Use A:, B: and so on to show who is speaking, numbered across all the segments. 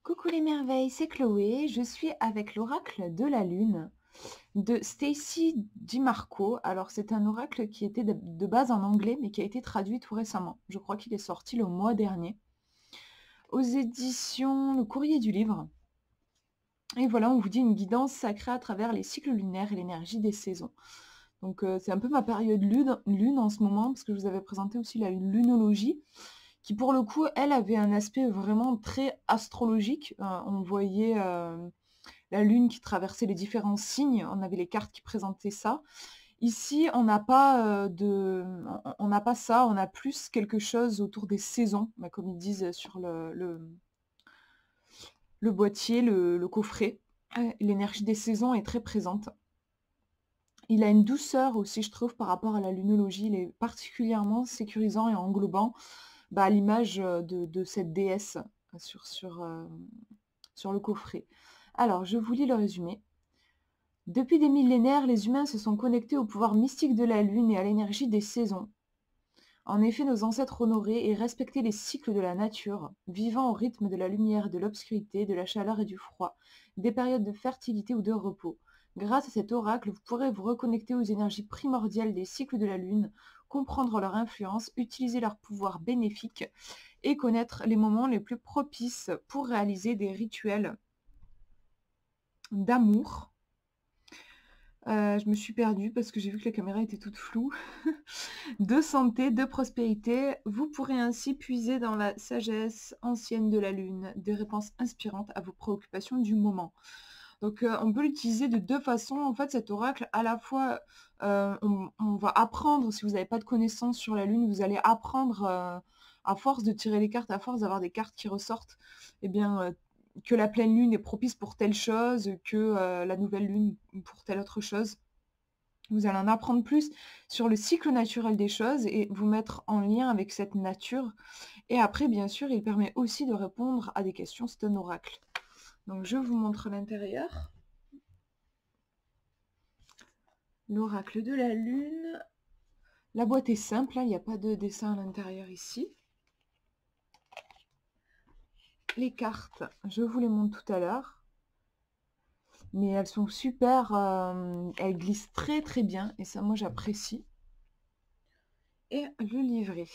A: Coucou les merveilles, c'est Chloé. Je suis avec l'oracle de la Lune de Stacy DiMarco. Alors c'est un oracle qui était de base en anglais mais qui a été traduit tout récemment. Je crois qu'il est sorti le mois dernier aux éditions Le Courrier du Livre. Et voilà, on vous dit une guidance sacrée à travers les cycles lunaires et l'énergie des saisons. Donc c'est un peu ma période lune en ce moment parce que je vous avais présenté aussi la lunologie qui pour le coup, elle avait un aspect vraiment très astrologique. On voyait la lune qui traversait les différents signes, on avait les cartes qui présentaient ça. Ici, on n'a pas on n'a pas ça, on a plus quelque chose autour des saisons, bah, comme ils disent sur le boîtier, le coffret. L'énergie des saisons est très présente. Il a une douceur aussi, je trouve, par rapport à la lunologie. Il est particulièrement sécurisant et englobant, bah, à l'image de cette déesse sur le coffret. Alors, je vous lis le résumé. Depuis des millénaires, les humains se sont connectés au pouvoir mystique de la Lune et à l'énergie des saisons. En effet, nos ancêtres honoraient et respectaient les cycles de la nature, vivant au rythme de la lumière, de l'obscurité, de la chaleur et du froid, des périodes de fertilité ou de repos. Grâce à cet oracle, vous pourrez vous reconnecter aux énergies primordiales des cycles de la Lune, comprendre leur influence, utiliser leur pouvoir bénéfique et connaître les moments les plus propices pour réaliser des rituels d'amour. Je me suis perdue parce que j'ai vu que la caméra était toute floue. De santé, de prospérité, vous pourrez ainsi puiser dans la sagesse ancienne de la Lune des réponses inspirantes à vos préoccupations du moment. Donc on peut l'utiliser de deux façons. En fait, cet oracle, à la fois, on va apprendre, si vous n'avez pas de connaissances sur la Lune, vous allez apprendre, à force de tirer les cartes, à force d'avoir des cartes qui ressortent, eh bien, que la pleine lune est propice pour telle chose, que la nouvelle lune pour telle autre chose. Vous allez en apprendre plus sur le cycle naturel des choses et vous mettre en lien avec cette nature. Et après, bien sûr, il permet aussi de répondre à des questions. C'est un oracle. Donc, je vous montre l'intérieur. L'oracle de la Lune. La boîte est simple, hein, il n'y a pas de dessin à l'intérieur ici. Les cartes, je vous les montre tout à l'heure. Mais elles sont super, elles glissent très très bien et ça moi j'apprécie. Et le livret.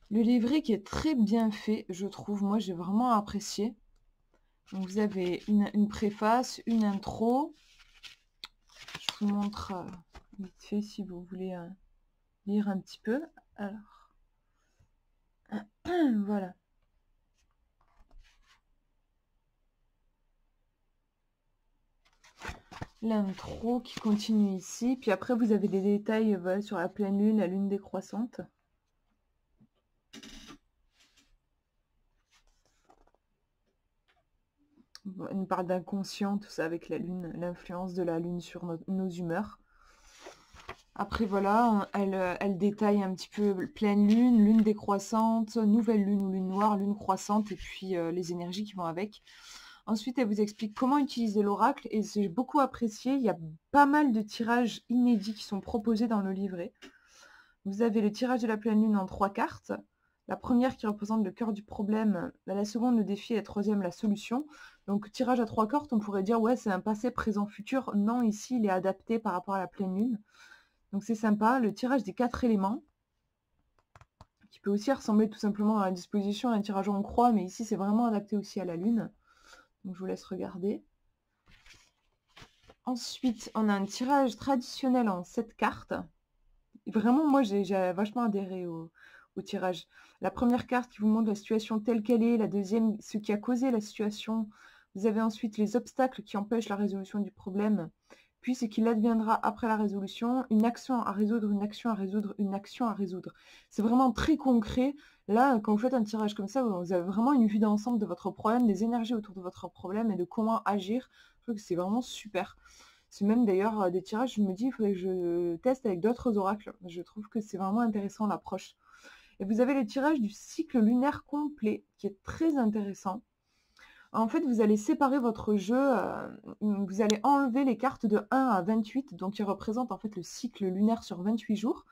A: Le livret qui est très bien fait, je trouve, moi j'ai vraiment apprécié. Donc vous avez une préface, une intro. Je vous montre vite fait si vous voulez lire un petit peu. Alors, voilà. L'intro qui continue ici. Puis après, vous avez des détails voilà, sur la pleine lune, la lune décroissante. On nous parle d'inconscient, tout ça avec la lune, l'influence de la lune sur nos humeurs. Après, voilà, elle détaille un petit peu pleine lune, lune décroissante, nouvelle lune ou lune noire, lune croissante, et puis les énergies qui vont avec. Ensuite, elle vous explique comment utiliser l'oracle, et j'ai beaucoup apprécié. Il y a pas mal de tirages inédits qui sont proposés dans le livret. Vous avez le tirage de la pleine lune en 3 cartes. La première qui représente le cœur du problème, la seconde le défi et la troisième la solution. Donc tirage à 3 cartes, on pourrait dire ouais c'est un passé, présent, futur. Non, ici il est adapté par rapport à la pleine lune. Donc c'est sympa. Le tirage des 4 éléments, qui peut aussi ressembler tout simplement à la disposition à un tirage en croix, mais ici c'est vraiment adapté aussi à la lune. Donc je vous laisse regarder. Ensuite, on a un tirage traditionnel en 7 cartes. Et vraiment, moi j'ai vachement adhéré au tirage. La première carte qui vous montre la situation telle qu'elle est, la deuxième, ce qui a causé la situation. Vous avez ensuite les obstacles qui empêchent la résolution du problème, puis ce qu'il adviendra après la résolution, une action à résoudre, une action à résoudre, une action à résoudre. C'est vraiment très concret. Là, quand vous faites un tirage comme ça, vous avez vraiment une vue d'ensemble de votre problème, des énergies autour de votre problème et de comment agir. Je trouve que c'est vraiment super. C'est même d'ailleurs des tirages, je me dis, il faudrait que je teste avec d'autres oracles. Je trouve que c'est vraiment intéressant l'approche. Et vous avez le tirage du cycle lunaire complet, qui est très intéressant. En fait, vous allez séparer votre jeu, vous allez enlever les cartes de 1 à 28, donc qui représentent en fait le cycle lunaire sur 28 jours.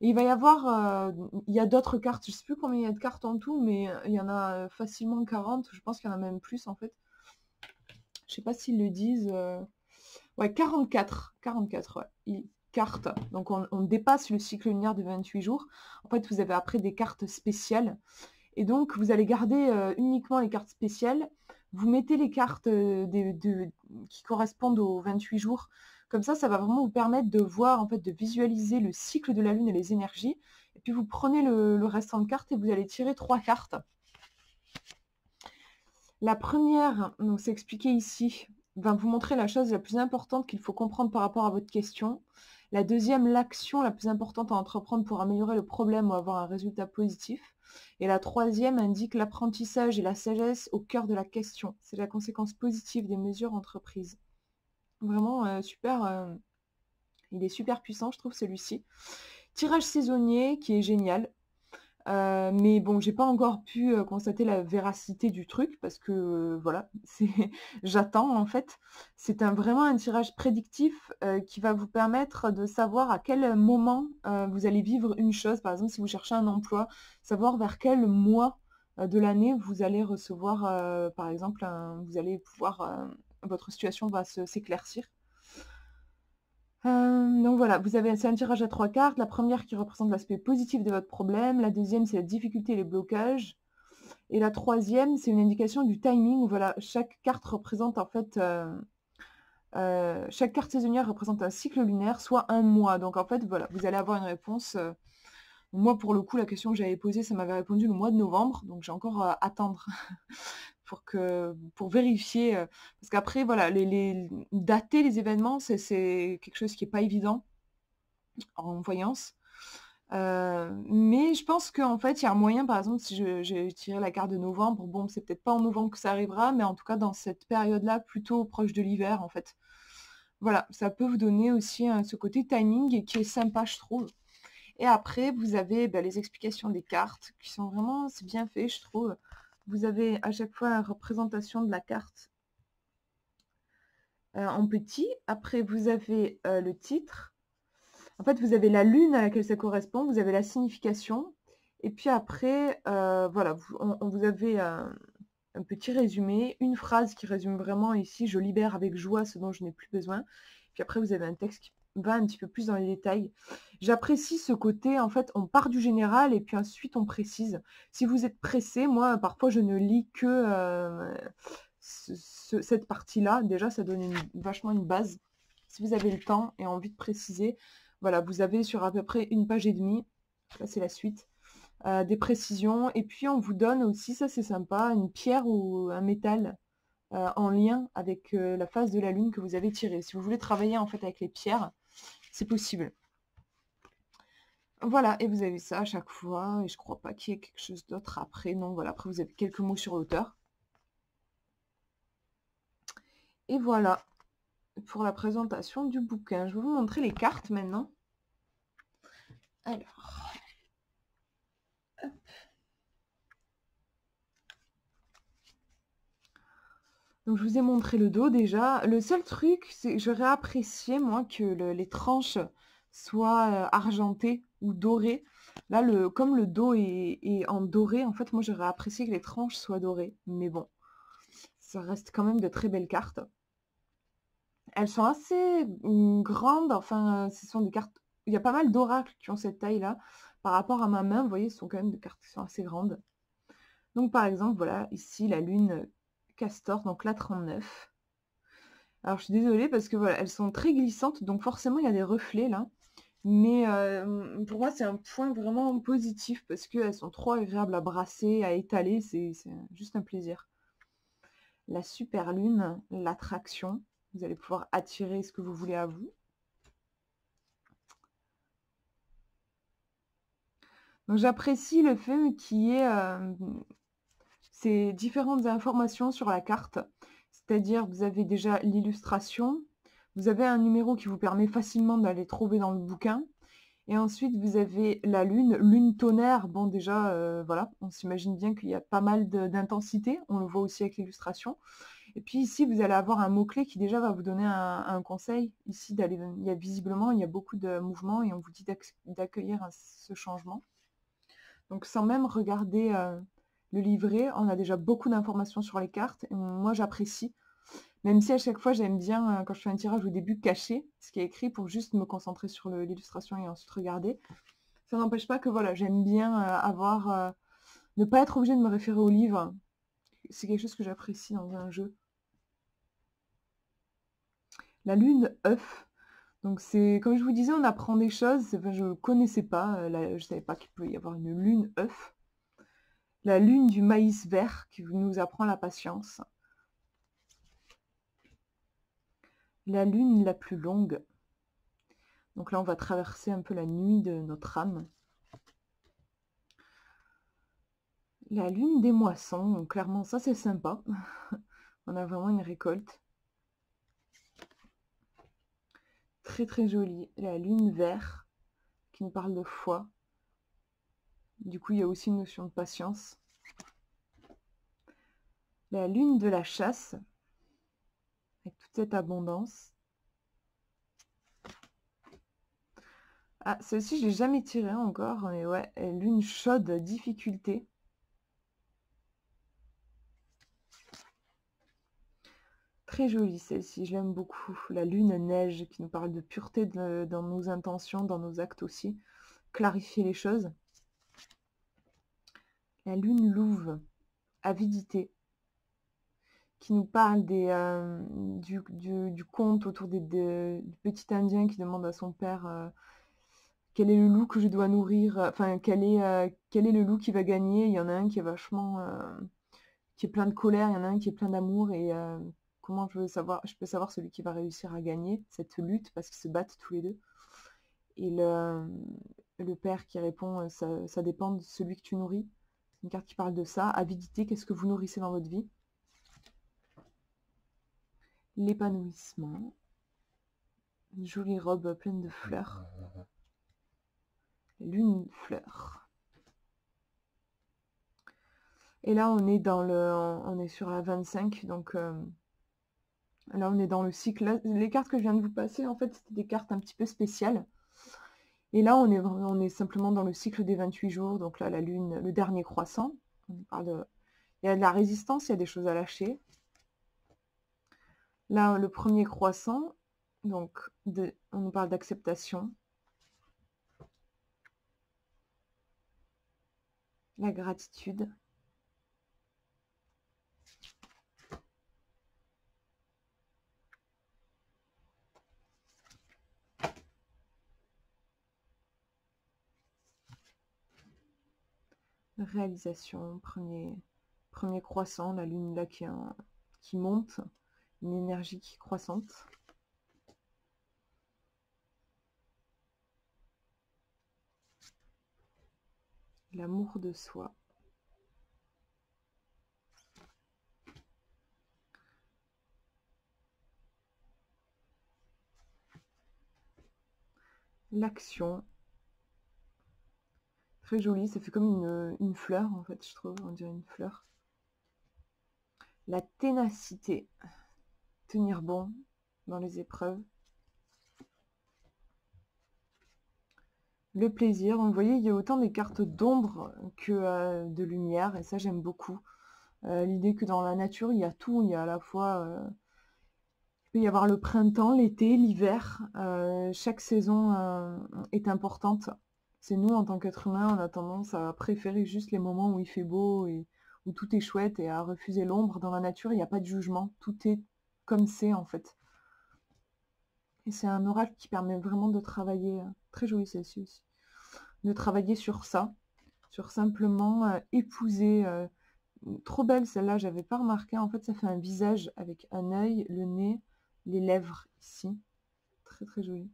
A: Et il va y avoir, il y a d'autres cartes, je sais plus combien il y a de cartes en tout, mais il y en a facilement 40, je pense qu'il y en a même plus en fait. Je sais pas s'ils le disent. Ouais, 44, 44, ouais. Cartes. Donc on dépasse le cycle lunaire de 28 jours. En fait, vous avez après des cartes spéciales. Et donc, vous allez garder uniquement les cartes spéciales. Vous mettez les cartes qui correspondent aux 28 jours. Comme ça va vraiment vous permettre de voir, en fait, de visualiser le cycle de la Lune et les énergies. Et puis, vous prenez le restant de cartes et vous allez tirer 3 cartes. La première, donc c'est expliqué ici, va vous montrer la chose la plus importante qu'il faut comprendre par rapport à votre question. La deuxième, l'action la plus importante à entreprendre pour améliorer le problème ou avoir un résultat positif. Et la troisième indique l'apprentissage et la sagesse au cœur de la question. C'est la conséquence positive des mesures entreprises. Vraiment super, il est super puissant, je trouve, celui-ci. Tirage saisonnier qui est génial. Mais bon, j'ai pas encore pu constater la véracité du truc parce que voilà, j'attends en fait. C'est vraiment un tirage prédictif qui va vous permettre de savoir à quel moment vous allez vivre une chose. Par exemple, si vous cherchez un emploi, savoir vers quel mois de l'année vous allez recevoir, par exemple, vous allez pouvoir, votre situation va s'éclaircir. Donc voilà, c'est un tirage à 3 cartes. La première qui représente l'aspect positif de votre problème, la deuxième c'est la difficulté et les blocages, et la troisième c'est une indication du timing où voilà, chaque carte représente en fait, chaque carte saisonnière représente un cycle lunaire, soit un mois. Donc en fait voilà, vous allez avoir une réponse. Moi pour le coup la question que j'avais posée, ça m'avait répondu le mois de novembre, donc j'ai encore à attendre pour vérifier, parce qu'après voilà, dater les événements, c'est quelque chose qui est pas évident en voyance. Mais je pense qu'en fait, il y a un moyen, par exemple, si j'ai tiré la carte de novembre, bon, c'est peut-être pas en novembre que ça arrivera, mais en tout cas dans cette période-là, plutôt proche de l'hiver, en fait. Voilà, ça peut vous donner aussi ce côté timing qui est sympa, je trouve. Et après, vous avez les explications des cartes qui sont vraiment, c'est bien fait, je trouve. Vous avez à chaque fois la représentation de la carte en petit. Après, vous avez le titre. En fait, vous avez la lune à laquelle ça correspond, vous avez la signification. Et puis après, voilà, vous avez un petit résumé, une phrase qui résume vraiment ici: «Je libère avec joie ce dont je n'ai plus besoin». Puis après, vous avez un texte qui va un petit peu plus dans les détails. J'apprécie ce côté, en fait, on part du général et puis ensuite on précise. Si vous êtes pressé, moi, parfois, je ne lis que cette partie-là. Déjà, ça donne vachement une base. Si vous avez le temps et envie de préciser, voilà, vous avez sur à peu près 1 page et demie, là c'est la suite, des précisions. Et puis on vous donne aussi, ça c'est sympa, une pierre ou un métal en lien avec la phase de la lune que vous avez tirée. Si vous voulez travailler en fait avec les pierres, c'est possible. Voilà, et vous avez ça à chaque fois, et je crois pas qu'il y ait quelque chose d'autre après. Non, voilà, après vous avez quelques mots sur l'auteur. Et voilà, pour la présentation du bouquin. Je vais vous montrer les cartes maintenant. Alors, hop. Donc je vous ai montré le dos déjà. Le seul truc, c'est que j'aurais apprécié, moi, que les tranches soient argentées ou dorées. Là, comme le dos est en doré, en fait, moi, j'aurais apprécié que les tranches soient dorées. Mais bon, ça reste quand même de très belles cartes. Elles sont assez grandes, enfin, ce sont des cartes... Il y a pas mal d'oracles qui ont cette taille-là. Par rapport à ma main, vous voyez, ce sont quand même des cartes qui sont assez grandes. Donc par exemple, voilà, ici, la lune Castor, donc la 39. Alors je suis désolée parce que voilà, elles sont très glissantes, donc forcément il y a des reflets là. Mais pour moi c'est un point vraiment positif parce qu'elles sont trop agréables à brasser, à étaler, c'est juste un plaisir. La super lune, l'attraction, vous allez pouvoir attirer ce que vous voulez à vous. Donc j'apprécie le fait qu'il y ait ces différentes informations sur la carte. C'est-à-dire, vous avez déjà l'illustration, vous avez un numéro qui vous permet facilement d'aller trouver dans le bouquin, et ensuite vous avez la lune, lune tonnerre. Bon déjà, voilà, on s'imagine bien qu'il y a pas mal d'intensité, on le voit aussi avec l'illustration. Et puis ici, vous allez avoir un mot-clé qui déjà va vous donner un conseil. Ici, visiblement, il y a beaucoup de mouvements et on vous dit d'accueillir ce changement. Donc sans même regarder le livret, on a déjà beaucoup d'informations sur les cartes. Et moi, j'apprécie. Même si à chaque fois, j'aime bien, quand je fais un tirage au début, cacher ce qui est écrit pour juste me concentrer sur l'illustration et ensuite regarder. Ça n'empêche pas que voilà, j'aime bien ne pas être obligée de me référer au livre. C'est quelque chose que j'apprécie dans un jeu. La lune œuf. Donc c'est, comme je vous disais, on apprend des choses. Enfin, je ne connaissais pas, je ne savais pas qu'il peut y avoir une lune œuf. La lune du maïs vert qui nous apprend la patience. La lune la plus longue. Donc là, on va traverser un peu la nuit de notre âme. La lune des moissons. Donc clairement, ça c'est sympa. On a vraiment une récolte. Très très jolie. La lune vert qui nous parle de foi. Du coup, il y a aussi une notion de patience. La lune de la chasse, avec toute cette abondance. Ah, celle-ci, je ne l'ai jamais tirée encore, mais ouais, lune chaude, difficulté. Très jolie celle-ci, je l'aime beaucoup. La lune neige qui nous parle de pureté dans nos intentions, dans nos actes aussi. Clarifier les choses. La lune louve, avidité, qui nous parle du conte autour du petit Indien qui demande à son père quel est le loup que je dois nourrir, enfin quel est le loup qui va gagner. Il y en a un qui est vachement, qui est plein de colère, il y en a un qui est plein d'amour et comment je peux savoir celui qui va réussir à gagner cette lutte parce qu'ils se battent tous les deux. Et le père qui répond ça dépend de celui que tu nourris. C'est une carte qui parle de ça. Avidité, qu'est-ce que vous nourrissez dans votre vie? L'épanouissement. Une jolie robe pleine de fleurs. Lune fleur. Et là, on est sur la 25, donc là, on est dans le cycle. Là, les cartes que je viens de vous passer, en fait, c'était des cartes un petit peu spéciales. Et là, on est simplement dans le cycle des 28 jours. Donc là, la lune, le dernier croissant. Il y a de la résistance, il y a des choses à lâcher. Là, le premier croissant, donc on nous parle d'acceptation. La gratitude. Réalisation, premier croissant, la lune là qui monte, une énergie qui est croissante. L'amour de soi. L'action. Très joli, ça fait comme une fleur en fait, je trouve, on dirait une fleur. La ténacité. Tenir bon dans les épreuves. Le plaisir. Donc, vous voyez, il y a autant des cartes d'ombre que de lumière, et ça j'aime beaucoup. L'idée que dans la nature, il y a tout, il y a à la fois... il peut y avoir le printemps, l'été, l'hiver. Chaque saison est importante. C'est nous, en tant qu'être humain, on a tendance à préférer juste les moments où il fait beau et où tout est chouette et à refuser l'ombre. Dans la nature, il n'y a pas de jugement. Tout est comme c'est, en fait. Et c'est un oracle qui permet vraiment de travailler, très joli celle-ci aussi, de travailler sur ça, sur simplement épouser. Trop belle celle-là, j'avais pas remarqué. En fait, ça fait un visage avec un œil, le nez, les lèvres ici. Très très joli.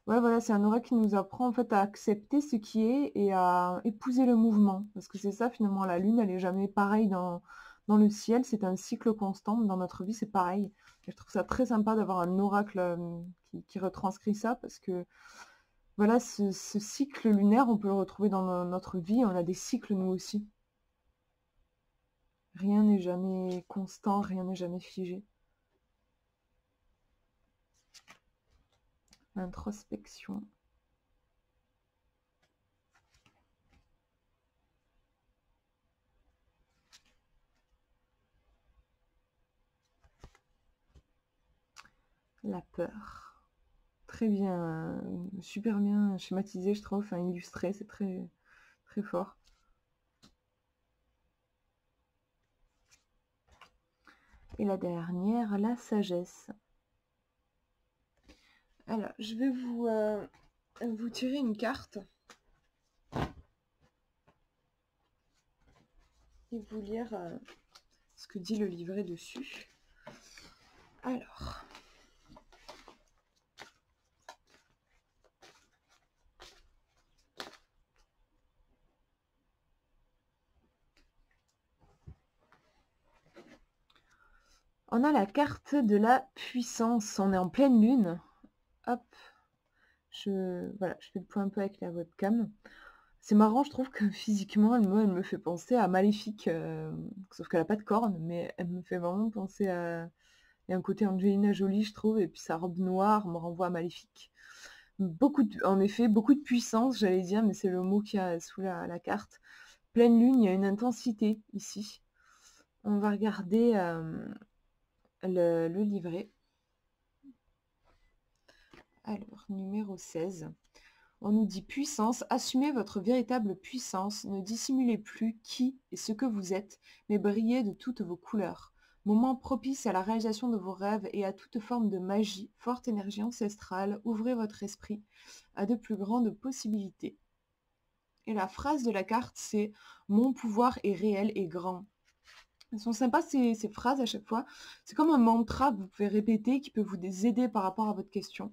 A: Ouais, voilà, c'est un oracle qui nous apprend en fait à accepter ce qui est et à épouser le mouvement. Parce que c'est ça finalement, la lune, elle est jamais pareille dans le ciel, c'est un cycle constant. Dans notre vie, c'est pareil. Et je trouve ça très sympa d'avoir un oracle qui retranscrit ça parce que voilà, ce cycle lunaire, on peut le retrouver dans notre vie. On a des cycles nous aussi. Rien n'est jamais constant, rien n'est jamais figé. Introspection. La peur. Très bien, super bien schématisé, je trouve, enfin illustré, c'est très, très fort. Et la dernière, la sagesse. Alors, je vais vous tirer une carte et vous lire ce que dit le livret dessus. Alors, on a la carte de la puissance. On est en pleine lune. Hop, voilà, je fais le point un peu avec la webcam. C'est marrant, je trouve que physiquement, elle me fait penser à Maléfique, sauf qu'elle a pas de cornes, mais elle me fait vraiment penser à... Il y a un côté Angelina Jolie, je trouve, et puis sa robe noire me renvoie à Maléfique. En effet, beaucoup de puissance, j'allais dire, mais c'est le mot qu'il y a sous la carte. Pleine lune, il y a une intensité ici. On va regarder le livret. Alors, numéro 16. On nous dit puissance, assumez votre véritable puissance, ne dissimulez plus qui et ce que vous êtes, mais brillez de toutes vos couleurs. Moment propice à la réalisation de vos rêves et à toute forme de magie, forte énergie ancestrale, ouvrez votre esprit à de plus grandes possibilités. Et la phrase de la carte, c'est « Mon pouvoir est réel et grand ». Elles sont sympas ces phrases à chaque fois. C'est comme un mantra que vous pouvez répéter qui peut vous aider par rapport à votre question.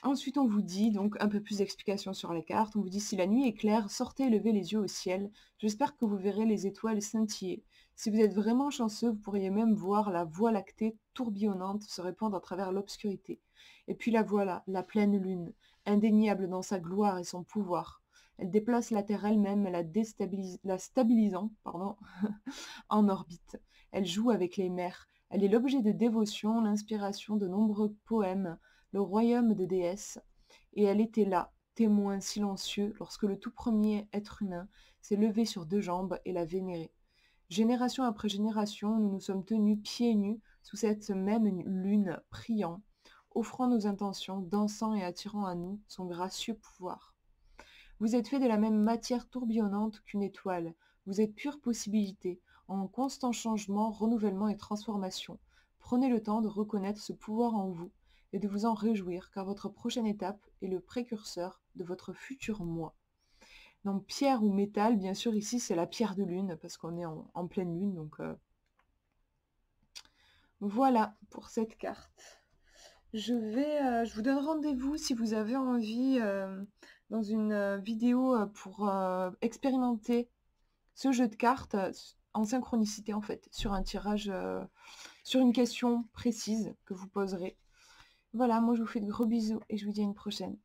A: Ensuite, on vous dit, donc un peu plus d'explications sur les cartes. On vous dit, si la nuit est claire, sortez et levez les yeux au ciel. J'espère que vous verrez les étoiles scintiller. Si vous êtes vraiment chanceux, vous pourriez même voir la voie lactée tourbillonnante se répandre à travers l'obscurité. Et puis la voilà, la pleine lune, indéniable dans sa gloire et son pouvoir. Elle déplace la Terre elle-même, la stabilisant en orbite. Elle joue avec les mers. Elle est l'objet de dévotion, l'inspiration de nombreux poèmes, le royaume des déesses, et elle était là, témoin silencieux, lorsque le tout premier être humain s'est levé sur deux jambes et l'a vénérée. Génération après génération, nous nous sommes tenus pieds nus sous cette même lune, priant, offrant nos intentions, dansant et attirant à nous son gracieux pouvoir. Vous êtes fait de la même matière tourbillonnante qu'une étoile, vous êtes pure possibilité, en constant changement, renouvellement et transformation. Prenez le temps de reconnaître ce pouvoir en vous, et de vous en réjouir, car votre prochaine étape est le précurseur de votre futur moi. Donc pierre ou métal, bien sûr ici c'est la pierre de lune, parce qu'on est en pleine lune, donc voilà pour cette carte. Je vous donne rendez-vous si vous avez envie dans une vidéo pour expérimenter ce jeu de cartes en synchronicité en fait, sur un tirage, sur une question précise que vous poserez. Voilà, moi je vous fais de gros bisous et je vous dis à une prochaine.